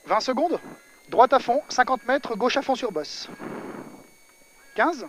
20 secondes. Droite à fond, 50 mètres, gauche à fond sur bosse. 15.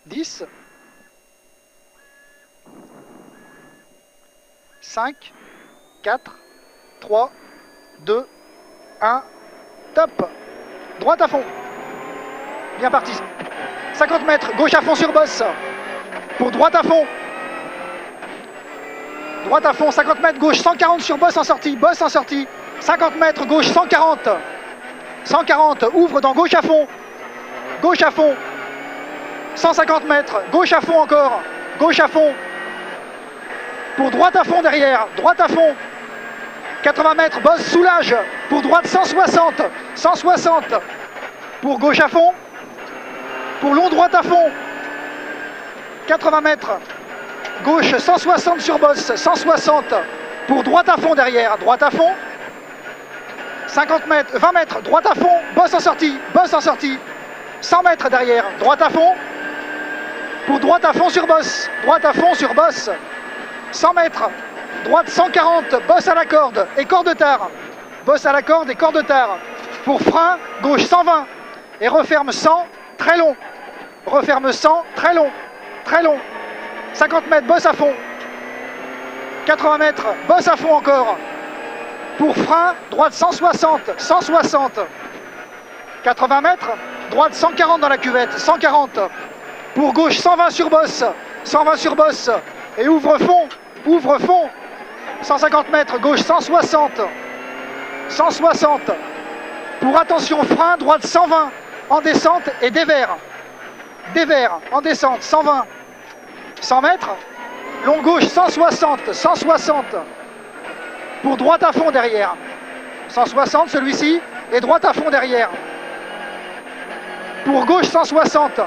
10. 5, 4, 3, 2, 1, top. Droite à fond. Bien parti. 50 mètres, gauche à fond sur bosse. Pour droite à fond. Droite à fond, 50 mètres, gauche, 140 sur bosse en sortie. Bosse en sortie. 50 mètres, gauche, 140. 140, ouvre dans gauche à fond. Gauche à fond. 150 mètres, gauche à fond encore. Gauche à fond. Pour droite à fond derrière. Droite à fond. 80 mètres, bosse, soulage. Pour droite, 160. 160. Pour gauche à fond. Pour long, droite à fond. 80 mètres. Gauche, 160 sur bosse. 160. Pour droite à fond derrière. Droite à fond. 50 mètres, 20 mètres. Droite à fond. Bosse en sortie. Bosse en sortie. 100 mètres derrière. Droite à fond. Pour droite à fond sur bosse. Droite à fond sur bosse. 100 mètres. Droite 140. Bosse à la corde et corde tard. Bosse à la corde et corde tard. Pour frein, gauche 120. Et referme 100. Très long. Referme 100. Très long. Très long. 50 mètres. Bosse à fond. 80 mètres. Bosse à fond encore. Pour frein, droite 160. 160. 80 mètres. Droite 140 dans la cuvette. 140. Pour gauche 120 sur bosse. 120 sur bosse. Et ouvre fond. Ouvre fond. 150 mètres. Gauche 160. 160. Pour attention frein, droite 120. En descente et dévers. Dévers. En descente. 120. 100 mètres. Long gauche 160. 160. Pour droite à fond derrière. 160 celui-ci. Et droite à fond derrière. Pour gauche 160.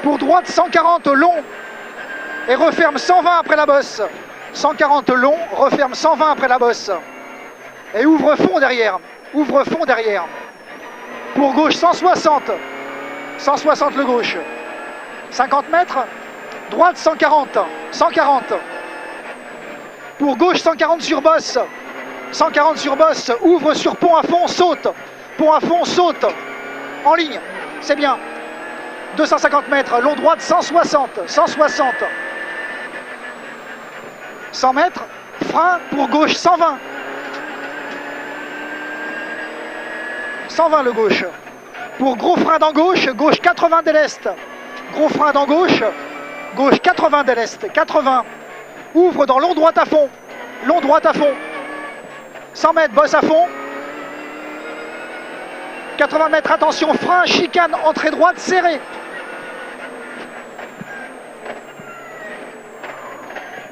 Pour droite 140 long. Et referme 120 après la bosse. 140 long, referme 120 après la bosse. Et ouvre fond derrière. Ouvre fond derrière. Pour gauche 160. 160 le gauche. 50 mètres. Droite 140. 140. Pour gauche 140 sur bosse. 140 sur bosse. Ouvre sur pont à fond, saute. Pont à fond, saute. En ligne. C'est bien. 250 mètres. Long droite 160. 160. 100 mètres. Frein pour gauche 120. 120 le gauche. Pour gros frein dans gauche. Gauche 80 dès l'est. Gros frein dans gauche. Gauche 80 dès l'est. 80. Ouvre dans long droite à fond. Long droite à fond. 100 mètres, bosse à fond. 80 mètres, attention, frein, chicane, entrée droite, serré.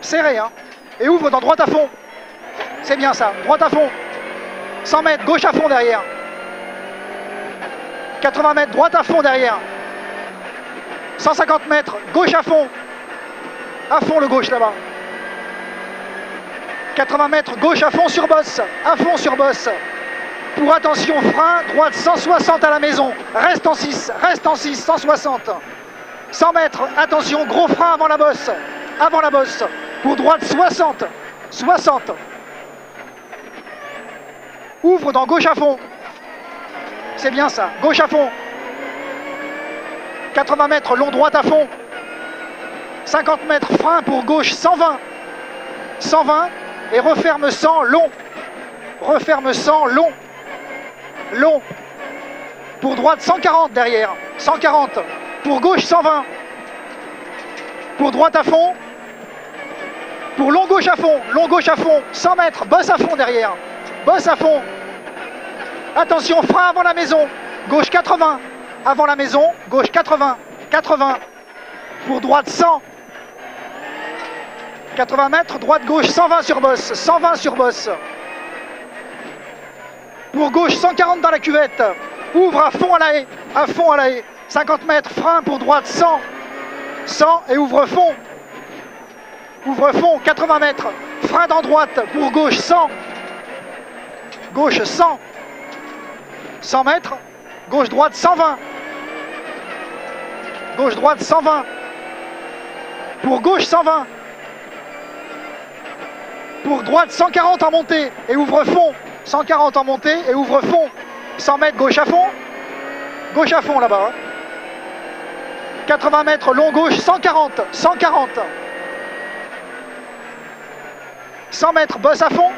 Serré, hein. Et ouvre dans droite à fond. C'est bien ça, droite à fond. 100 mètres, gauche à fond derrière. 80 mètres, droite à fond derrière. 150 mètres, gauche à fond. À fond le gauche là-bas. 80 mètres, gauche à fond sur bosse. À fond sur bosse. Pour attention, frein, droite 160 à la maison. Reste en 6, 160. 100 mètres, attention, gros frein avant la bosse. Avant la bosse. Pour droite 60. 60. Ouvre dans gauche à fond. C'est bien ça, gauche à fond. 80 mètres, long droite à fond. 50 mètres, frein pour gauche 120. 120 et referme 100, long. Referme 100, long. Long. Pour droite 140 derrière. 140. Pour gauche 120. Pour droite à fond. Pour long gauche à fond. Long gauche à fond. 100 mètres. Bosse à fond derrière. Bosse à fond. Attention, frein avant la maison. Gauche 80. Avant la maison. Gauche 80. 80. Pour droite 100. 80 mètres. Droite gauche 120 sur bosse. 120 sur bosse. Pour gauche 140 dans la cuvette. Ouvre à fond à la haie. À fond à la haie. 50 mètres. Frein pour droite 100. 100 et ouvre fond. Ouvre fond 80 mètres. Frein dans droite pour gauche 100. Gauche 100. 100 mètres. Gauche droite 120. Gauche droite 120. Pour gauche 120. Pour droite 140 en montée et ouvre fond. 140 en montée et ouvre fond. 100 mètres gauche à fond. Gauche à fond là-bas. 80 mètres long gauche 140. 140. 100 mètres bosse à fond.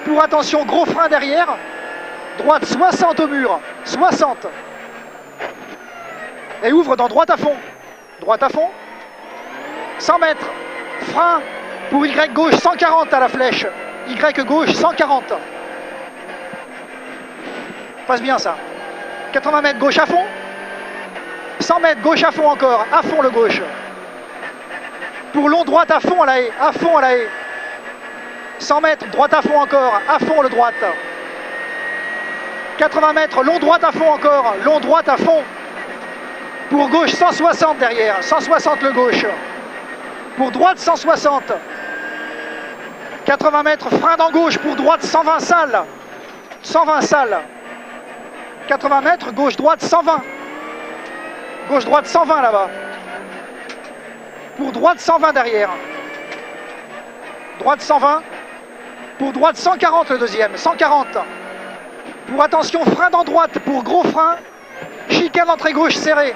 Pour attention gros frein derrière. Droite 60 au mur. 60. Et ouvre dans droite à fond. Droite à fond. 100 mètres. Frein. Pour Y gauche 140 à la flèche. Y gauche 140. Passe bien ça. 80 mètres gauche à fond. 100 mètres gauche à fond encore. À fond le gauche. Pour long droite à fond à la haie. À fond à la haie. 100 mètres droite à fond encore. À fond le droite. 80 mètres long droite à fond encore. Long droite à fond. Pour gauche 160 derrière. 160 le gauche. Pour droite 160. 80 mètres, frein dans gauche, pour droite 120 salles. 120 salles. 80 mètres, gauche-droite 120. Gauche-droite 120 là-bas. Pour droite 120 derrière. Droite 120. Pour droite 140 le deuxième. 140. Pour attention, frein dans droite, pour gros frein. Chicane entrée gauche serrée.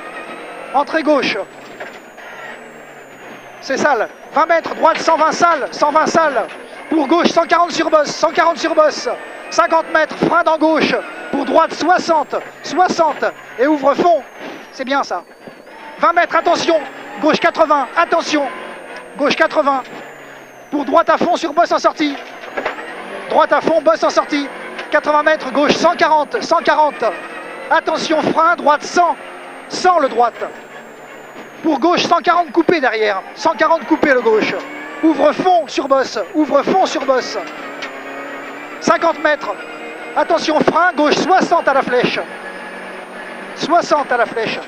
Entrée gauche. C'est sale. 20 mètres, droite 120 salles. 120 salles. Pour gauche, 140 sur bosse, 140 sur bosse. 50 mètres, frein dans gauche. Pour droite, 60, 60. Et ouvre fond. C'est bien ça. 20 mètres, attention. Gauche 80, attention. Gauche 80. Pour droite à fond sur bosse en sortie. Droite à fond, bosse en sortie. 80 mètres, gauche 140, 140. Attention, frein, droite 100. 100 le droite. Pour gauche, 140 coupé derrière. 140 coupé le gauche. Ouvre fond sur bosse, ouvre fond sur bosse. 50 mètres. Attention, frein, gauche 60 à la flèche. 60 à la flèche.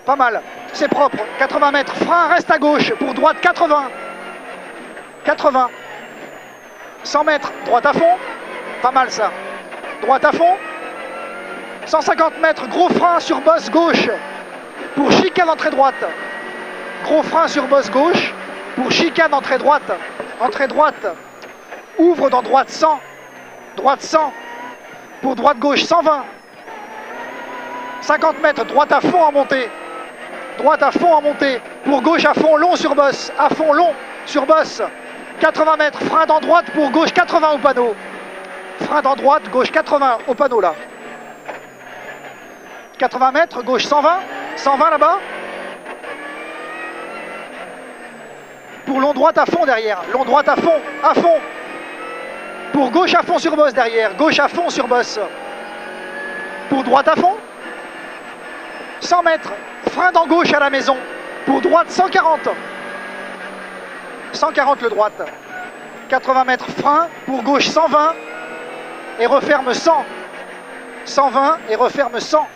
Pas mal, c'est propre. 80 mètres, frein, reste à gauche. Pour droite, 80. 80. 100 mètres, droite à fond. Pas mal ça. Droite à fond. 150 mètres, gros frein sur bosse gauche. Pour chicane entrée droite. Gros frein sur bosse gauche. Pour chicane entrée droite. Entrée droite. Ouvre dans droite 100. Droite 100. Pour droite gauche 120. 50 mètres, droite à fond en montée. Droite à fond en montée. Pour gauche à fond long sur bosse. À fond long sur bosse. 80 mètres, frein dans droite pour gauche 80 au panneau. Frein dans droite, gauche 80 au panneau là. 80 mètres, gauche 120. 120 là-bas. Pour long droite à fond derrière. Long droite à fond. À fond. Pour gauche à fond sur bosse derrière. Gauche à fond sur bosse. Pour droite à fond. 100 mètres. Frein dans gauche à la maison. Pour droite 140. 140 le droite. 80 mètres frein. Pour gauche 120. Et referme 100. 120 et referme 100.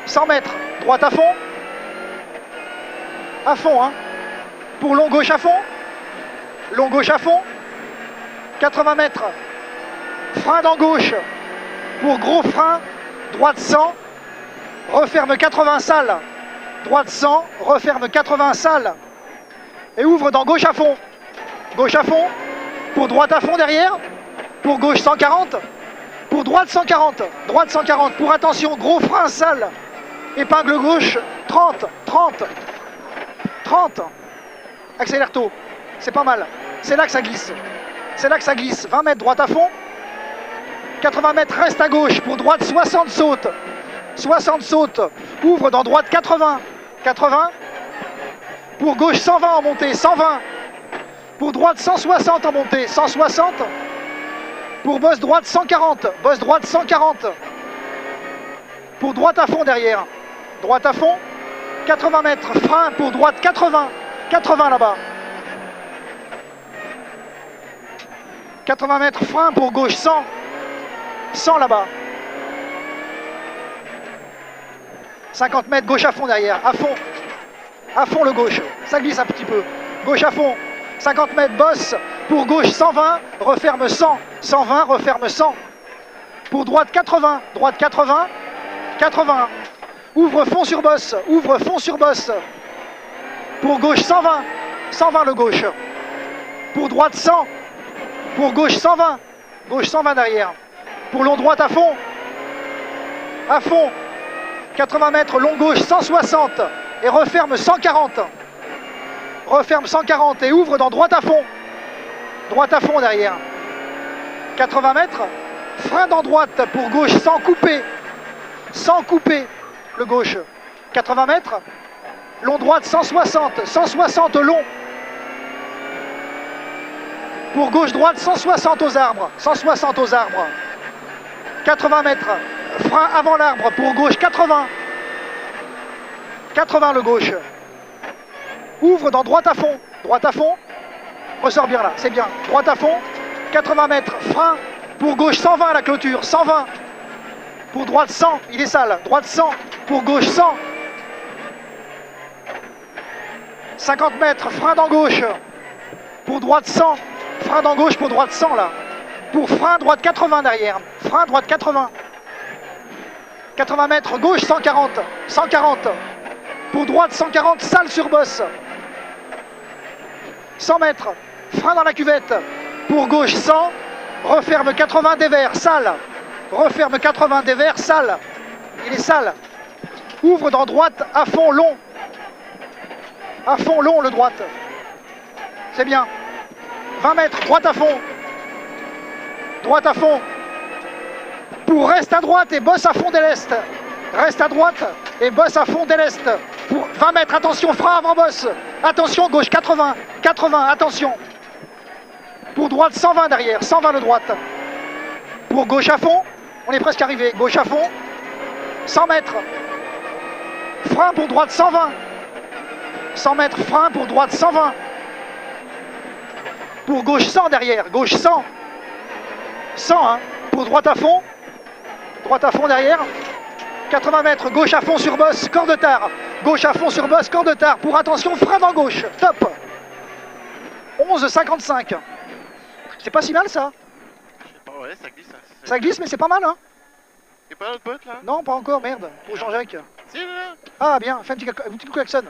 100 mètres. Droite à fond. À fond, hein. Pour long gauche à fond. Long gauche à fond. 80 mètres. Frein dans gauche. Pour gros frein. Droite 100. Referme 80 salles. Droite 100. Referme 80 salles. Et ouvre dans gauche à fond. Gauche à fond. Pour droite à fond derrière. Pour gauche 140. Pour droite 140. Droite 140. Pour attention, gros frein salle. Épingle gauche 30. 30. 30. Accélère tôt. C'est pas mal. C'est là que ça glisse. C'est là que ça glisse. 20 mètres droite à fond. 80 mètres reste à gauche. Pour droite 60 saute. 60 saute. Ouvre dans droite 80. 80. Pour gauche 120 en montée. 120. Pour droite 160 en montée. 160. Pour bosse droite 140. Bosse droite 140. Pour droite à fond derrière. Droite à fond. 80 mètres. Frein pour droite 80. 80 là-bas. 80 mètres. Frein pour gauche 100. 100 là-bas. 50 mètres. Gauche à fond derrière. À fond. À fond le gauche. Ça glisse un petit peu. Gauche à fond. 50 mètres. Bosse. Pour gauche 120. Referme 100. 120. Referme 100. Pour droite 80. Droite 80. 80. Ouvre fond sur bosse. Ouvre fond sur bosse. Pour gauche 120. 120 le gauche. Pour droite 100. Pour gauche 120. Gauche 120 derrière. Pour long droite à fond. À fond. 80 mètres, long gauche 160. Et referme 140. Referme 140 et ouvre dans droite à fond. Droite à fond derrière. 80 mètres. Frein dans droite pour gauche sans couper. Sans couper le gauche. 80 mètres. Long droite 160. 160 long. Pour gauche droite 160 aux arbres. 160 aux arbres. 80 mètres. Frein avant l'arbre pour gauche 80. 80 le gauche. Ouvre dans droite à fond. Droite à fond. Ressort bien là, c'est bien. Droite à fond. 80 mètres. Frein pour gauche 120 à la clôture. 120. Pour droite 100. Il est sale. Droite 100. Pour gauche 100. 50 mètres. Frein dans gauche. Pour droite 100. Frein dans gauche pour droite 100 là. Pour frein droite 80 derrière. Frein droite 80. 80 mètres. Gauche 140. 140. Pour droite 140. Sale sur bosse. 100 mètres. Frein dans la cuvette. Pour gauche 100. Referme 80 dévers. Sale. Referme 80 dévers. Sale. Il est sale. Ouvre dans droite à fond long. À fond long le droite. C'est bien. 20 mètres. Droite à fond. Droite à fond. Pour reste à droite et bosse à fond dès l'est. Reste à droite et bosse à fond dès l'est. Pour 20 mètres. Attention. Frein avant bosse. Attention. Gauche 80. 80. Attention. Pour droite 120 derrière. 120 le droite. Pour gauche à fond. On est presque arrivé. Gauche à fond. 100 mètres. Frein pour droite 120. 100 mètres. Frein pour droite 120. Pour gauche 100 derrière. Gauche 100. 100 hein. Pour droite à fond. Droite à fond derrière. 80 mètres. Gauche à fond sur bosse. Corps de tard. Gauche à fond sur bosse. Corps de tard. Pour attention. Frein dans gauche. Top. 11,55. C'est pas si mal ça. Je sais pas, ouais, ça glisse. Ça glisse mais c'est pas mal hein. Y'a pas notre pote là? Non pas encore, merde. Pour Jean-Jacques. Si, là. Ah bien, fais un petit coup klaxon.